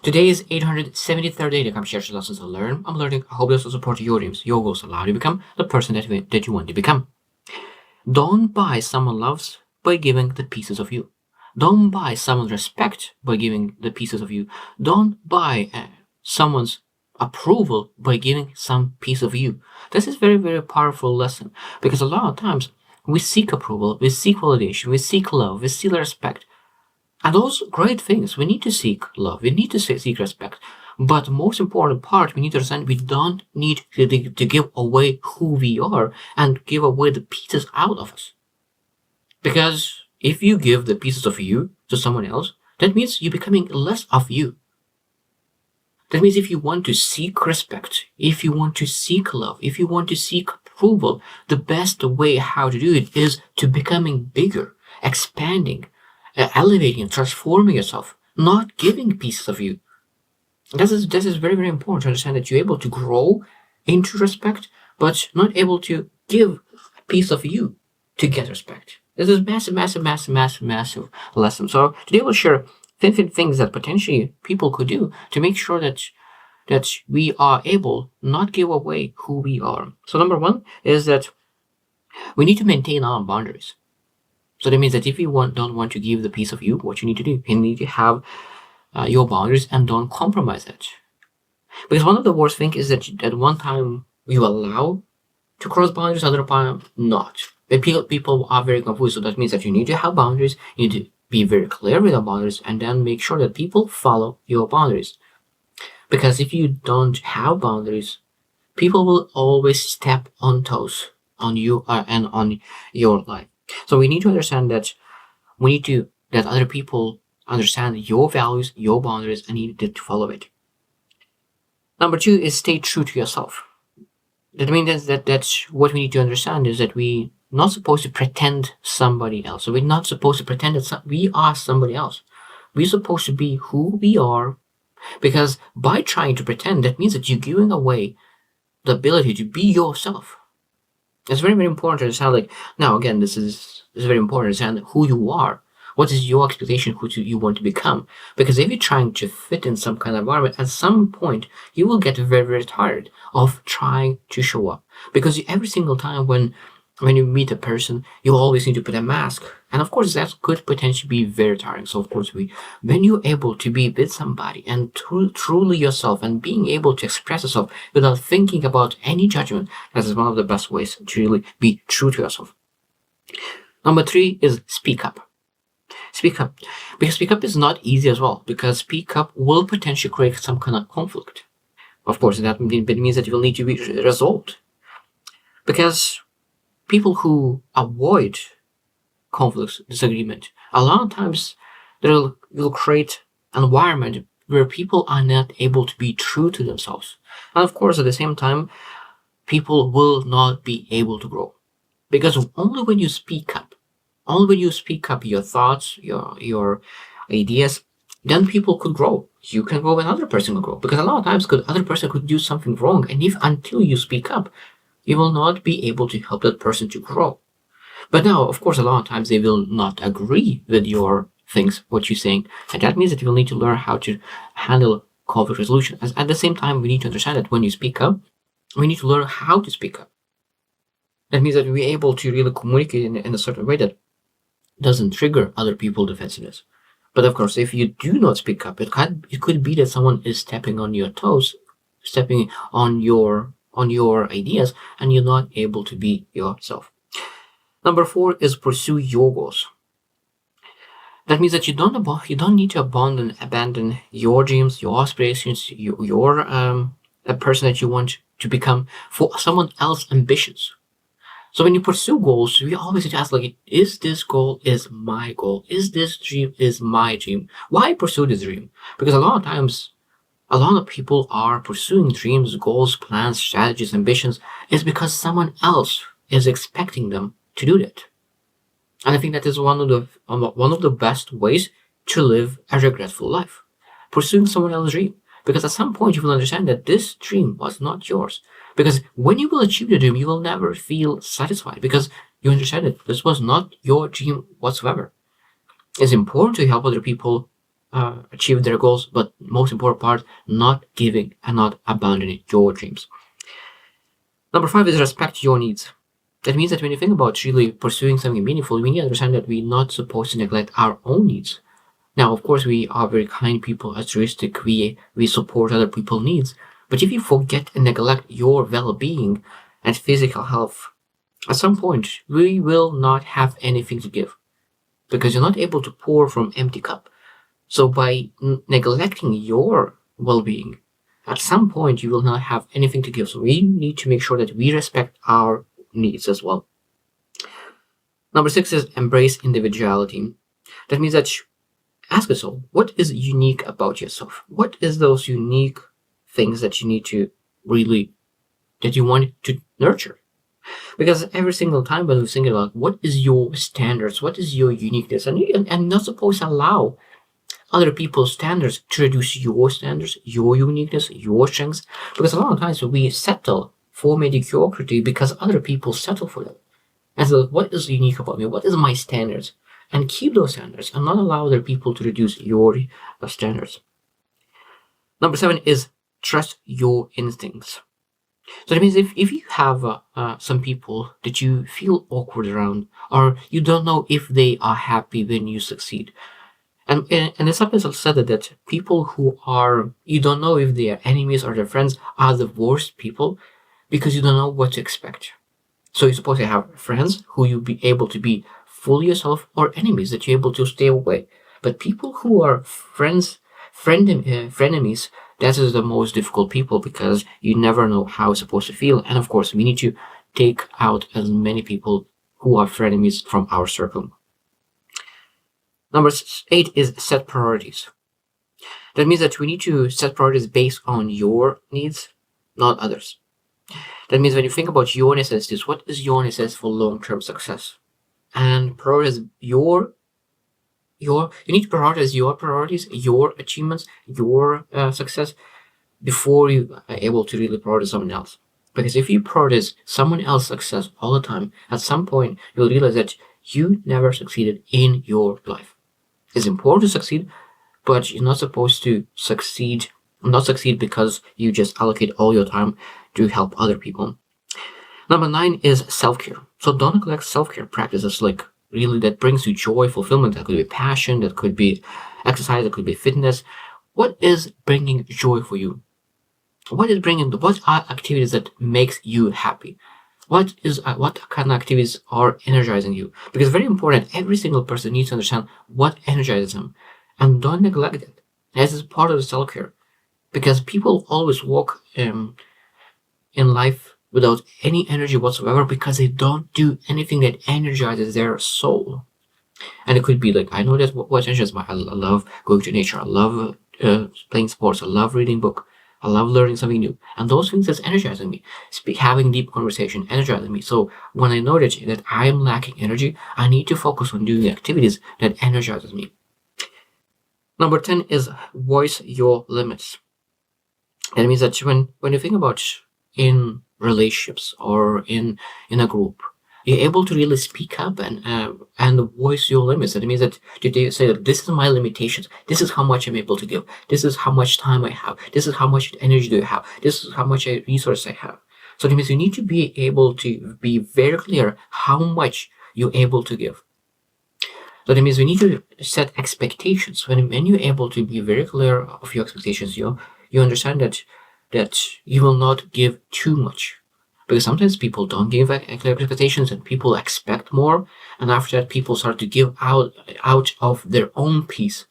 Today is 873rd day to come share lessons and learn. I'm learning. I hope this will support your dreams. Your goals allow you to become the person that you want to become. Don't buy someone loves by giving the pieces of you. Don't buy someone's respect by giving the pieces of you. Don't buy someone's approval by giving some piece of you. This is very, very powerful lesson because a lot of times we seek approval, we seek validation, we seek love, we seek respect. And those great things, we need to seek love, we need to seek respect. But the most important part, we need to understand we don't need to give away who we are and give away the pieces out of us. Because if you give the pieces of you to someone else, that means you're becoming less of you. That means if you want to seek respect, if you want to seek love, if you want to seek approval, the best way how to do it is to becoming bigger, expanding, elevating, transforming yourself, not giving pieces of you. This is very, very important to understand that you're able to grow into respect, but not able to give a piece of you to get respect. This is massive lesson. So today we'll share 15 things that potentially people could do to make sure that we are able not give away who we are. So number one is that we need to maintain our boundaries. So that means that if you don't want to give the piece of you, what you need to do, you need to have your boundaries and don't compromise it. Because one of the worst things is that at one time you allow to cross boundaries, other time not. People are very confused. So that means that you need to have boundaries, you need to be very clear with your boundaries, and then make sure that people follow your boundaries. Because if you don't have boundaries, people will always step on toes on you and on your life. So we need to understand that that other people understand your values, your boundaries, and you need to follow it. Number two is stay true to yourself. That means that's what we need to understand is that we not supposed to pretend somebody else. So we're not supposed to pretend that we are somebody else. We're supposed to be who we are, because by trying to pretend, that means that you're giving away the ability to be yourself. It's very, very important to understand, now again, this is very important to understand who you are. What is your expectation, who you want to become? Because if you're trying to fit in some kind of environment, at some point, you will get very, very tired of trying to show up. Because every single time when you meet a person, you always need to put a mask. And of course, that could potentially be very tiring. So of course, when you're able to be with somebody and truly yourself and being able to express yourself without thinking about any judgment, that is one of the best ways to really be true to yourself. Number three is speak up. Speak up. Because speak up is not easy as well, because speak up will potentially create some kind of conflict. Of course, that means that you will need to be resolved. Because people who avoid conflicts, disagreement, a lot of times they'll create an environment where people are not able to be true to themselves. And of course, at the same time, people will not be able to grow. Because only when you speak up your thoughts, your ideas, then people could grow. You can grow, another person will grow. Because a lot of times, other person could do something wrong, and until you speak up, you will not be able to help that person to grow. But now, of course, a lot of times they will not agree with your things, what you're saying, and that means that you will need to learn how to handle conflict resolution. At the same time, we need to understand that when you speak up, we need to learn how to speak up. That means that we're able to really communicate in a certain way that doesn't trigger other people's defensiveness. But of course, if you do not speak up, it could be that someone is stepping on your toes, stepping on your ideas, and you're not able to be yourself. Number four is pursue your goals. That means that you don't need to abandon your dreams, your aspirations, your a person that you want to become for someone else's ambitions. So when you pursue goals, we always need to ask, is this goal is my goal? Is this dream is my dream? Why pursue this dream? Because a lot of times, a lot of people are pursuing dreams, goals, plans, strategies, ambitions is because someone else is expecting them to do that. And I think that is one of the best ways to live a regretful life. Pursuing someone else's dream. Because at some point you will understand that this dream was not yours. Because when you will achieve the dream, you will never feel satisfied because you understand that this was not your dream whatsoever. It's important to help other people achieve their goals, but most important part, not giving and not abandoning your dreams. Number 5 is respect your needs. That means that when you think about really pursuing something meaningful, we need to understand that we're not supposed to neglect our own needs. Now, of course, we are very kind people, altruistic, we support other people's needs. But if you forget and neglect your well-being and physical health, at some point, we will not have anything to give because you're not able to pour from empty cup. So by neglecting your well-being, at some point you will not have anything to give. So we need to make sure that we respect our needs as well. Number 6 is embrace individuality. That means that ask yourself, what is unique about yourself? What is those unique things that you need to really, that you want to nurture? Because every single time when we think about what is your standards, what is your uniqueness, and not supposed to allow other people's standards to reduce your standards, your uniqueness, your strengths. Because a lot of times we settle for mediocrity because other people settle for that. And so what is unique about me? What is my standards? And keep those standards and not allow other people to reduce your standards. Number 7 is trust your instincts. So that means if you have some people that you feel awkward around, or you don't know if they are happy when you succeed, and this episode said that people who are, you don't know if they are enemies or their friends, are the worst people because you don't know what to expect. So you're supposed to have friends who you'll be able to be fully yourself, or enemies that you're able to stay away. But people who are frenemies, that is the most difficult people because you never know how it's supposed to feel. And of course, we need to take out as many people who are frenemies from our circle. Number 8 is set priorities. That means that we need to set priorities based on your needs, not others. That means when you think about your necessities, what is your necessity for long-term success? And prioritize you need to prioritize your priorities, your achievements, your success before you are able to really prioritize someone else. Because if you prioritize someone else's success all the time, at some point you'll realize that you never succeeded in your life. It's important to succeed, but you're not supposed to not succeed because you just allocate all your time to help other people. Number 9 is self-care. So don't neglect self-care practices like really that brings you joy, fulfillment. That could be passion, that could be exercise, that could be fitness. What is bringing joy for you? What are activities that makes you happy? What kind of activities are energizing you? Because it's very important, every single person needs to understand what energizes them. And don't neglect it. This is part of the self-care. Because people always walk in life without any energy whatsoever because they don't do anything that energizes their soul. And it could be like, I know that what energizes me. I love going to nature. I love playing sports. I love reading book. I love learning something new. And those things that's energizing me. Having deep conversation, energizing me. So when I know that I'm lacking energy, I need to focus on doing activities that energizes me. Number 10 is voice your limits. That means that when you think about in relationships or in a group, you're able to really speak up and voice your limits. That means that you say that this is my limitations. This is how much I'm able to give. This is how much time I have. This is how much energy do I have. This is how much resource I have. So that means you need to be able to be very clear how much you're able to give. So that means we need to set expectations. When you're able to be very clear of your expectations, you understand that you will not give too much. Because sometimes people don't give clear expectations and people expect more. And after that, people start to give out of their own peace.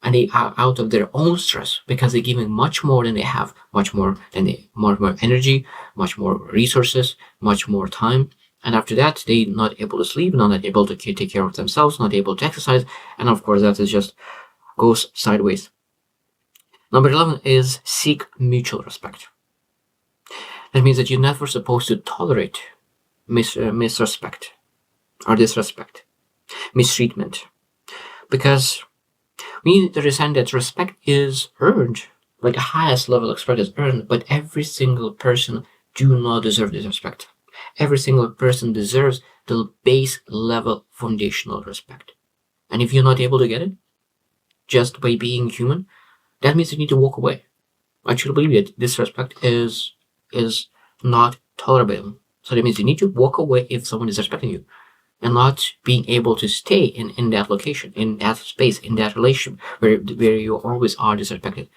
And they are out of their own stress because they're giving much more than they have, much more energy, much more resources, much more time. And after that, they're not able to sleep, not able to take care of themselves, not able to exercise. And of course, that is just goes sideways. Number 11 is seek mutual respect. That means that you're never supposed to tolerate misrespect or disrespect, mistreatment. Because we need to understand that respect is earned, like the highest level of respect is earned, but every single person do not deserve this respect. Every single person deserves the base level foundational respect. And if you're not able to get it, just by being human, that means you need to walk away. I truly believe that disrespect is not tolerable. So that means you need to walk away if someone is respecting you, and not being able to stay in that location, in that space, in that relationship where you always are disrespected.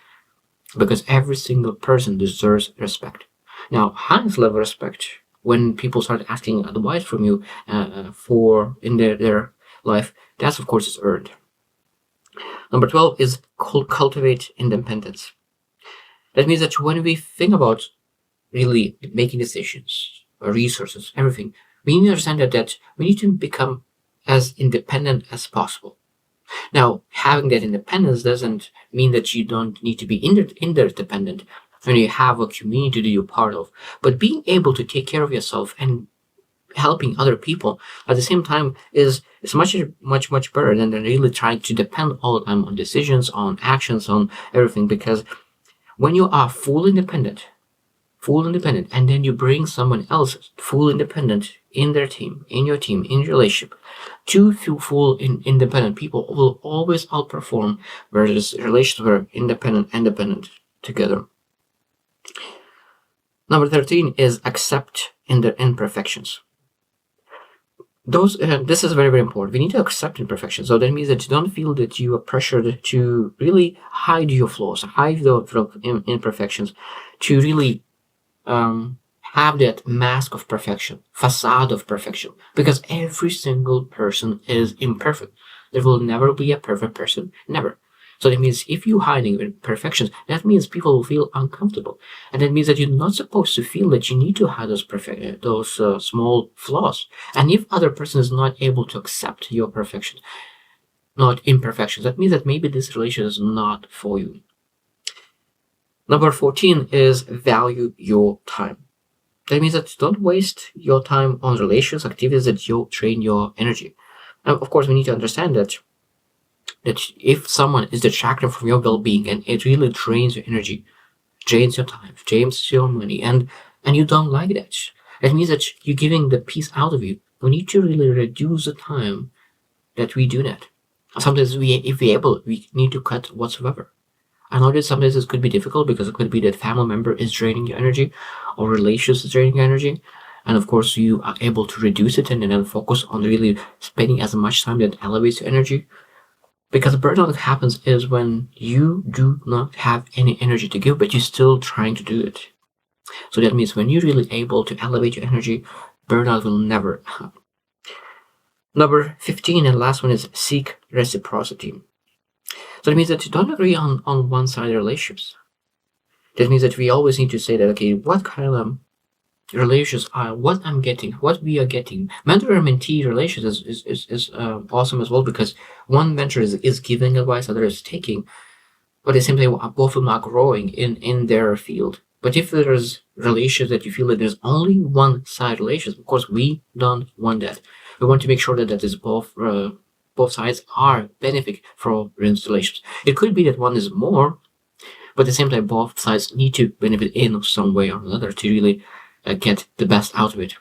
Because every single person deserves respect. Now, highest level respect, when people start asking advice from you for in their life, that's of course is earned. Number 12 is cultivate independence. That means that when we think about really making decisions, resources, everything, we need to understand that we need to become as independent as possible. Now, having that independence doesn't mean that you don't need to be interdependent when you have a community that you're part of. But being able to take care of yourself and helping other people at the same time is much better than really trying to depend all the time on decisions, on actions, on everything. Because when you are full independent, and then you bring someone else full independent in their team, in your team, in your relationship, two full independent people will always outperform versus relations where independent together. Number 13 is accept in the imperfections. This is very important. We need to accept imperfections. So that means that you don't feel that you are pressured to really hide your flaws, hide the imperfections, to really have that mask of perfection, facade of perfection, because every single person is imperfect. There will never be a perfect person, never. So that means if you're hiding imperfections, that means people will feel uncomfortable, and that means that you're not supposed to feel that you need to hide those small flaws. And if other person is not able to accept your perfections, not imperfections, that means that maybe this relation is not for you. Number 14 is value your time. That means that don't waste your time on relations, activities that you drain your energy. Now, of course, we need to understand that if someone is detracting from your well-being and it really drains your energy, drains your time, drains your money, and you don't like that, it means that you're giving the peace out of you. We need to really reduce the time that we do that. Sometimes if we need to cut whatsoever. I know that sometimes this could be difficult because it could be that family member is draining your energy, or relations is draining your energy. And of course, you are able to reduce it and then focus on really spending as much time that elevates your energy. Because burnout that happens is when you do not have any energy to give, but you're still trying to do it. So that means when you're really able to elevate your energy, burnout will never happen. Number 15 and last one is seek reciprocity. So that means that you don't agree on one-sided relationships. That means that we always need to say that, okay, what kind of relations are what I'm getting, what we are getting. Mentor and mentee relations is awesome as well, because one mentor is giving advice, other is taking, but they simply both of them are growing in their field. But if there's relations that you feel that there's only one side relations, of course we don't want that. We want to make sure that is both sides are benefiting from relations. It could be that one is more, but at the same time both sides need to benefit in some way or another to really get the best out of it.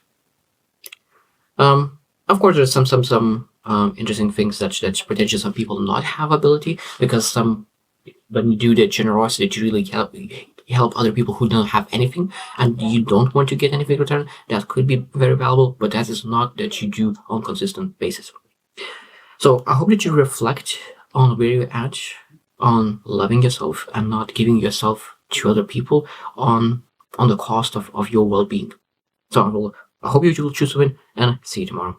Of course, there's some interesting things that potentially some people not have ability, because when you do that generosity to really help other people who don't have anything, and you don't want to get anything in return, that could be very valuable, but that is not that you do on consistent basis. So I hope that you reflect on where you're at, on loving yourself and not giving yourself to other people on the cost of your well-being. So I hope you will choose to win, and see you tomorrow.